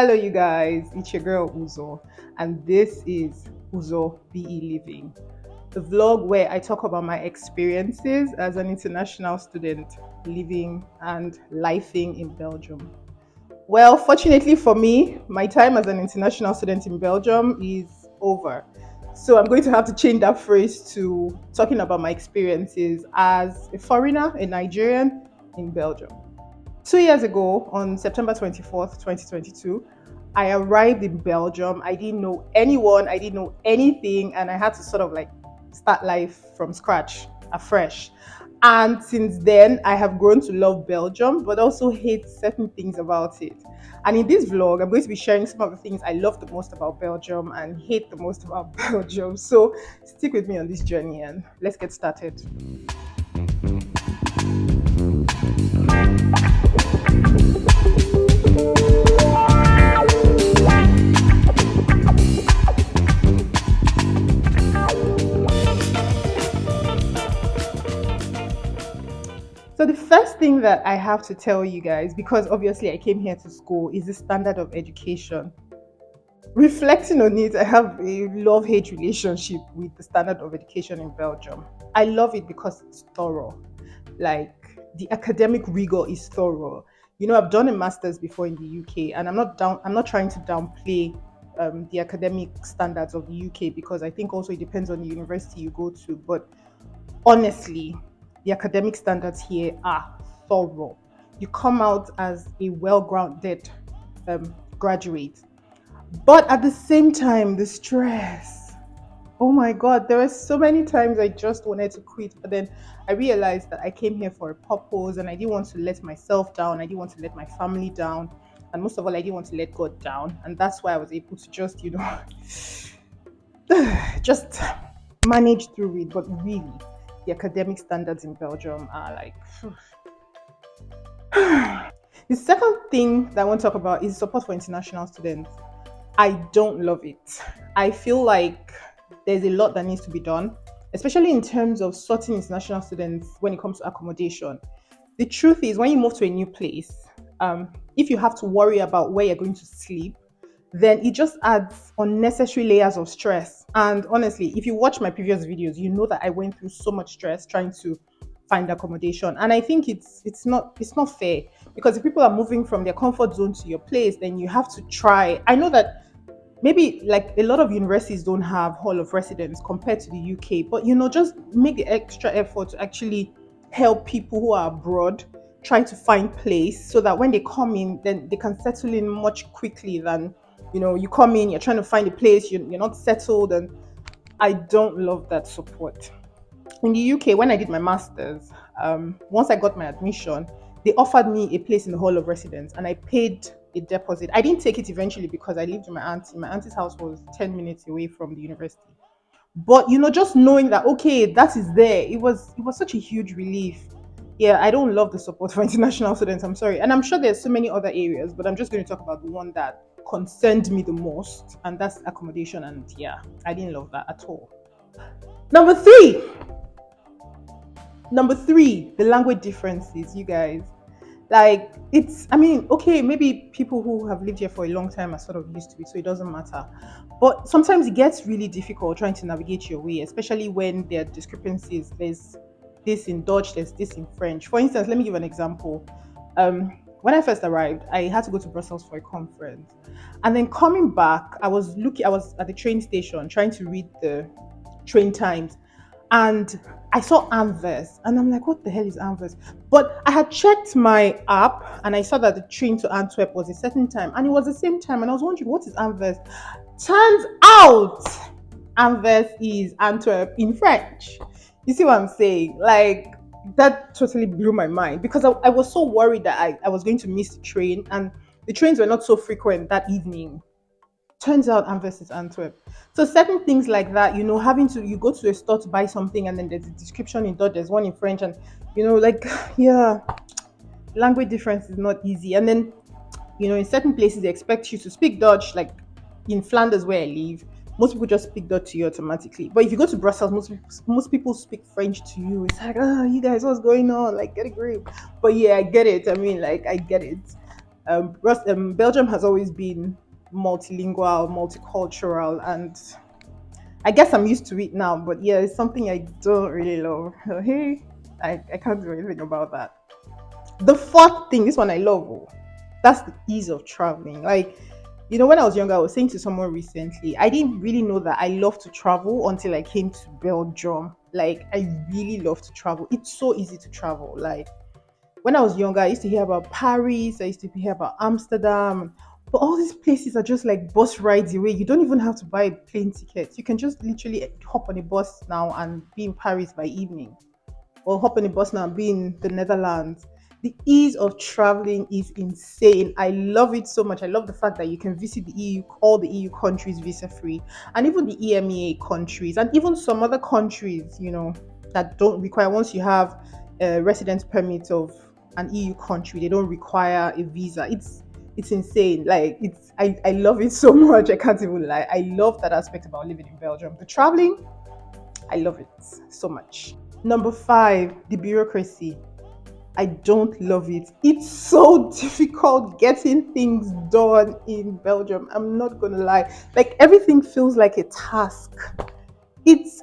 Hello, you guys. It's your girl Uzo, and this is Uzo BE Living, the vlog where I talk about my experiences as an international student living and lifing in Belgium. Well, fortunately for me, my time as an international student in Belgium is over. So I'm going to have to change that phrase to talking about my experiences as a foreigner, a Nigerian in Belgium. 2 years ago, on September 24th, 2022, I arrived in Belgium. I didn't know anyone, I didn't know anything, and I had to sort of like start life from scratch, afresh. And since then, I have grown to love Belgium, but also hate certain things about it. And in this vlog, I'm going to be sharing some of the things I love the most about Belgium and hate the most about Belgium. So stick with me on this journey and let's get started. So the first thing that I have to tell you guys, because obviously I came here to school, is the standard of education. Reflecting on it, I have a love-hate relationship with the standard of education in Belgium. I love it because it's thorough. Like the academic rigor is thorough. I've done a master's before in the UK, and I'm not trying to downplay the academic standards of the UK because I think also it depends on the university you go to. But honestly, the academic standards here are thorough. You come out as a well-grounded graduate, but at the same time, the stress. Oh my God, there were so many times I just wanted to quit, but then I realized that I came here for a purpose and I didn't want to let myself down. I didn't want to let my family down. And most of all, I didn't want to let God down. And that's why I was able to just, just manage through it. But really, the academic standards in Belgium are like. The second thing that I want to talk about is support for international students. I don't love it. I feel like there's a lot that needs to be done, especially in terms of sorting international students when it comes to accommodation. The truth is, when you move to a new place, if you have to worry about where you're going to sleep, then it just adds unnecessary layers of stress. And honestly, if you watch my previous videos, you know that I went through so much stress trying to find accommodation. And I think it's not fair because if people are moving from their comfort zone to your place, then you have to try. I know that maybe like a lot of universities don't have hall of residence compared to the UK, but just make the extra effort to actually help people who are abroad try to find place so that when they come in, then they can settle in much quickly than you come in, you're trying to find a place, you're not settled, and I don't love that support. In the UK, when I did my master's, once I got my admission, they offered me a place in the hall of residence and I paid a deposit. I didn't take it eventually because I lived with my auntie. My auntie's house was 10 minutes away from the university. But just knowing that okay, that is there, it was such a huge relief. Yeah, I don't love the support for international students. I'm sorry. And I'm sure there's so many other areas, but I'm just going to talk about the one that concerned me the most, and that's accommodation. And yeah, I didn't love that at all. Number three, Number three, the language differences, you guys. Like, I mean, okay, maybe people who have lived here for a long time are sort of used to it, so it doesn't matter. But sometimes it gets really difficult trying to navigate your way, especially when there are discrepancies. There's this in Dutch, there's this in French. For instance, let me give an example. When I first arrived, I had to go to Brussels for a conference. And then coming back, I was at the train station trying to read the train times, and I saw Anvers and I'm like, what the hell is Anvers? But I had checked my app and I saw that the train to Antwerp was a certain time and it was the same time. And I was wondering, what is Anvers? Turns out Anvers is Antwerp in French. You see what I'm saying? Like, that totally blew my mind because I was so worried that I was going to miss the train, and the trains were not so frequent that evening. Turns out Anvers is Antwerp. So certain things like that, having to you go to a store to buy something and then there's a description in Dutch, there's one in French, and like yeah, language difference is not easy. And then in certain places they expect you to speak Dutch, like in Flanders where I live. Most people just speak Dutch to you automatically. But if you go to Brussels, most people speak French to you. It's like, oh, you guys, what's going on? Like, get a grip. But yeah, I get it. I mean, like, I get it. Belgium has always been multilingual, multicultural, and I guess I'm used to it now. But yeah, it's something I don't really love. Hey, I can't do anything about that. The fourth thing, this one I love, that's the ease of traveling. Like, when I was younger, I was saying to someone recently, I didn't really know that I love to travel until I came to Belgium. Like, I really love to travel. It's so easy to travel. Like, when I was younger, I used to hear about Paris, I used to hear about Amsterdam, but all these places are just like bus rides away. You don't even have to buy plane tickets. You can just literally hop on a bus now and be in Paris by evening, or hop on a bus now and be in the Netherlands. The ease of traveling is insane. I love it so much. I love the fact that you can visit the EU, all the EU countries visa free, and even the EMEA countries, and even some other countries, that don't require, once you have a residence permit of an EU country, they don't require a visa. It's insane. Like, I love it so much. I can't even lie. I love that aspect about living in Belgium. The traveling, I love it so much. Number five, the bureaucracy. I don't love it. It's so difficult getting things done in Belgium. I'm not gonna lie. Like, everything feels like a task. It's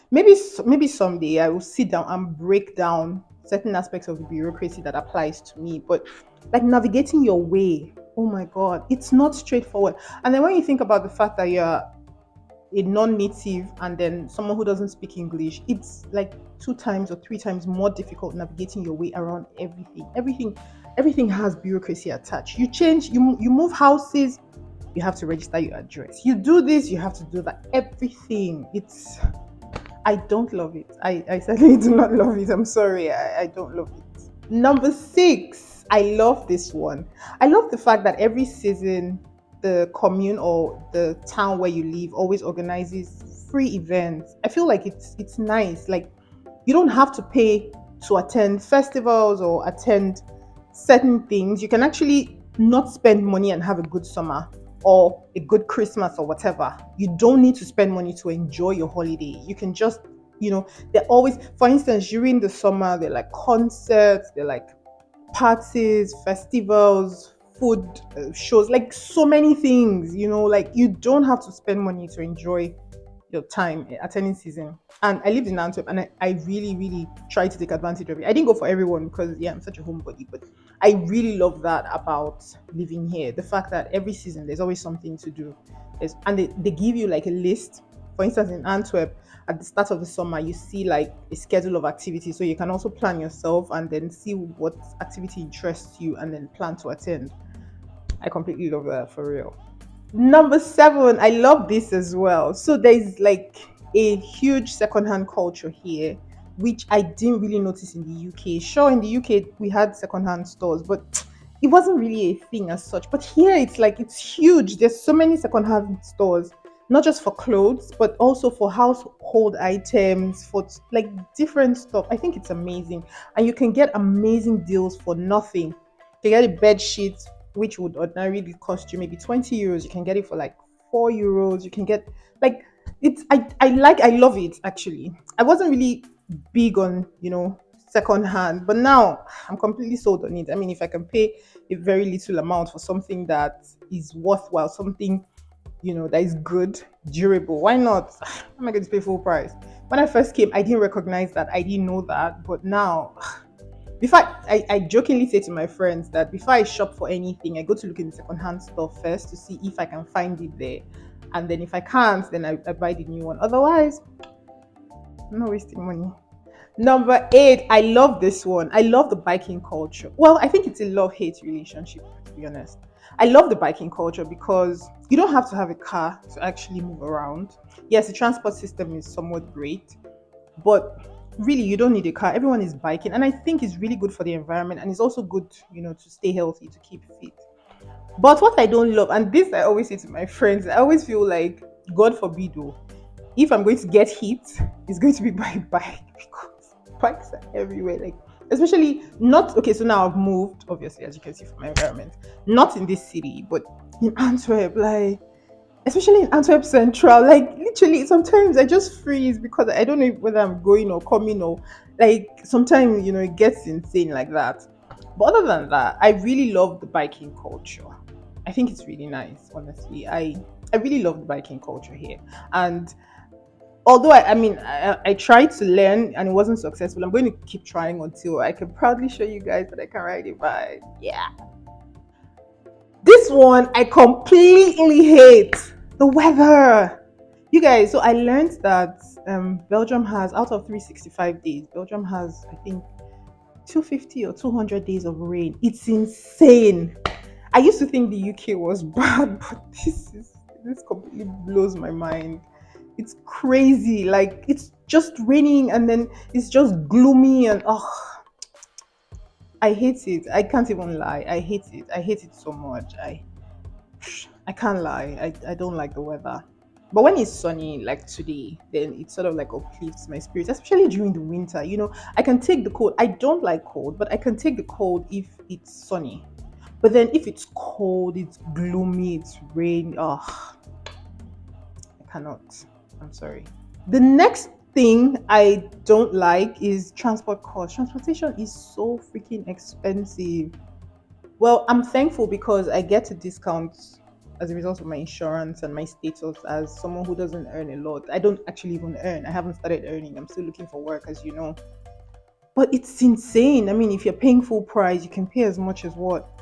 maybe someday I will sit down and break down certain aspects of the bureaucracy that applies to me. But like navigating your way, oh my god, it's not straightforward. And then when you think about the fact that you're a non-native and then someone who doesn't speak English, it's like two times or three times more difficult navigating your way around everything. Everything has bureaucracy attached. You change, you move houses, you have to register your address. You do this, you have to do that. Everything. I don't love it. I certainly do not love it. I'm sorry. I don't love it. Number six, I love this one. I love the fact that every season the commune or the town where you live always organizes free events. I feel like it's nice. Like, you don't have to pay to attend festivals or attend certain things. You can actually not spend money and have a good summer or a good Christmas or whatever. You don't need to spend money to enjoy your holiday. You can just, they're always, for instance, during the summer, they're like concerts, they're like parties, festivals, food shows, like so many things, like you don't have to spend money to enjoy your time attending season. And I lived in Antwerp, and I really, really tried to take advantage of it. I didn't go for everyone because, yeah, I'm such a homebody, but I really love that about living here. The fact that every season there's always something to do. And they give you like a list. For instance, in Antwerp, at the start of the summer, you see like a schedule of activities. So you can also plan yourself and then see what activity interests you and then plan to attend. I completely love that, for real. Number seven, I love this as well. So there's like a huge secondhand culture here, which I didn't really notice in the UK. Sure, in the UK we had secondhand stores, but it wasn't really a thing as such. But here it's huge. There's so many secondhand stores, not just for clothes, but also for household items, for like different stuff. I think it's amazing, and you can get amazing deals for nothing. You get a bed sheet which would ordinarily cost you maybe 20 euros. You can get it for like 4 euros. You can get like I love it actually. I wasn't really big on second hand, but now I'm completely sold on it. I mean, if I can pay a very little amount for something that is worthwhile, something that is good, durable, why not? I'm not going to pay full price. When I first came, I didn't recognize that. I didn't know that, but now before I jokingly say to my friends that before I shop for anything, I go to look in the secondhand store first to see if I can find it there. And then if I can't, then I buy the new one. Otherwise, I'm not wasting money. Number eight, I love this one. I love the biking culture. Well, I think it's a love-hate relationship, to be honest. I love the biking culture because you don't have to have a car to actually move around. Yes, the transport system is somewhat great, but really you don't need a car. Everyone is biking, and I think it's really good for the environment, and it's also good, to stay healthy, to keep fit. But what I don't love, and this I always say to my friends, I always feel like, God forbid, though, if I'm going to get hit, it's going to be by bike because bikes are everywhere. Like, especially not okay. So now I've moved, obviously, as you can see from my environment, not in this city, but in Antwerp, like especially in Antwerp Central, like literally sometimes I just freeze because I don't know whether I'm going or coming or like sometimes it gets insane like that. But other than that, I really love the biking culture. I think it's really nice, honestly. I really love the biking culture here. And although I tried to learn and it wasn't successful, I'm going to keep trying until I can proudly show you guys that I can ride a bike. Yeah. This one I completely hate. The weather. You guys, so I learned that Belgium has, out of 365 days, Belgium has, I think, 250 or 200 days of rain. It's insane. I used to think the UK was bad, but this completely blows my mind. It's crazy. Like it's just raining and then it's just gloomy and oh, I hate it. I can't even lie. I hate it. I hate it so much. I can't lie. I don't like the weather. But when it's sunny, like today, then it sort of like uplifts my spirits, especially during the winter. I can take the cold. I don't like cold, but I can take the cold if it's sunny. But then if it's cold, it's gloomy, it's rain. Oh, I cannot. I'm sorry. The next thing I don't like is transport costs. Transportation is so freaking expensive. Well, I'm thankful because I get a discount as a result of my insurance and my status as someone who doesn't earn a lot. I don't actually even earn. I haven't started earning. I'm still looking for work, as you know. But it's insane. I mean, if you're paying full price, you can pay as much as what?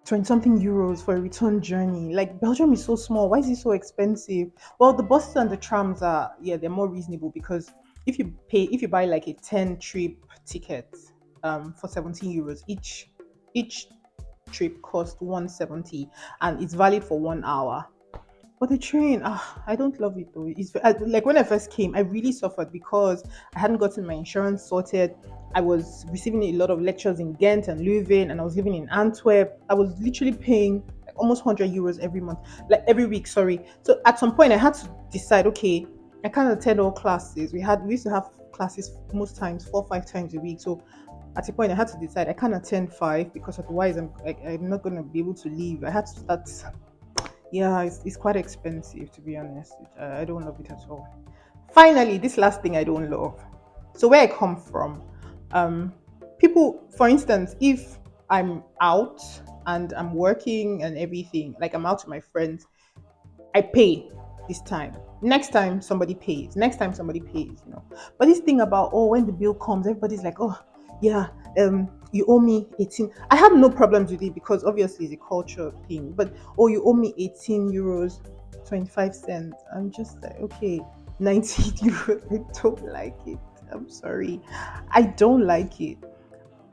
20 something euros for a return journey. Like Belgium is so small. Why is it so expensive? Well, the buses and the trams are, yeah, they're more reasonable because if you buy like a 10 trip ticket for 17 euros each trip costs 170 and it's valid for 1 hour. But the train, I don't love it though. Like when I first came, I really suffered because I hadn't gotten my insurance sorted. I was receiving a lot of lectures in Ghent and Leuven, and I was living in Antwerp. I was literally paying like almost 100 euros every month, like every week. Sorry. So at some point, I had to decide. Okay, I can't attend all classes. We used to have classes most times 4 or 5 times a week. So at a point, I had to decide I can't attend five because otherwise I'm not going to be able to leave. I had to start. Yeah, it's quite expensive to be honest. I don't love it at all. Finally, this last thing I don't love. So where I come from, um, people, for instance, if I'm out and I'm working and everything, like I'm out with my friends, I pay this time. Next time somebody pays. Next time somebody pays. But this thing about when the bill comes, everybody's like, oh yeah, you owe me 18. I have no problems with it because obviously it's a culture thing. But you owe me 18 euros 25 cents. I'm just like, okay, 19 euros. I don't like it. I'm sorry. I don't like it.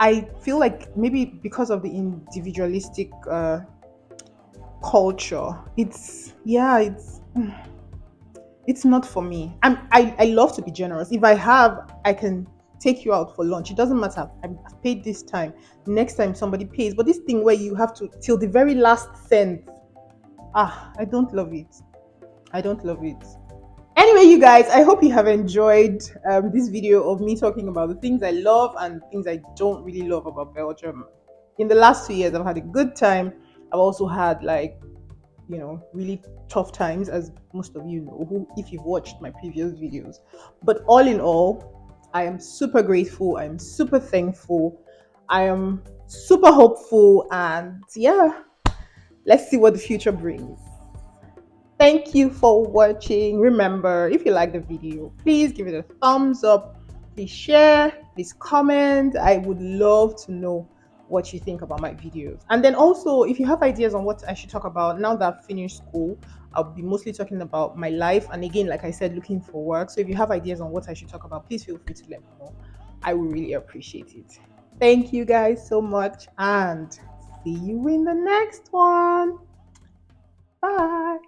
I feel like maybe because of the individualistic culture, it's not for me. I love to be generous. If I have, I can take you out for lunch. It doesn't matter. I've paid this time. Next time somebody pays. But this thing where you have to till the very last cent, I don't love it. I don't love it. Anyway, you guys, I hope you have enjoyed this video of me talking about the things I love and things I don't really love about Belgium. In the last 2 years, I've had a good time. I've also had really tough times, as most of you know, if you've watched my previous videos. But all in all, I am super grateful. I'm super thankful. I am super hopeful. And yeah, let's see what the future brings. Thank you for watching. Remember, if you like the video, please give it a thumbs up. Please share, please comment. I would love to know what you think about my videos. And then also, if you have ideas on what I should talk about now that I've finished school, I'll be mostly talking about my life. And again, like I said, looking for work. So if you have ideas on what I should talk about, please feel free to let me know. I will really appreciate it. Thank you guys so much and see you in the next one. Bye.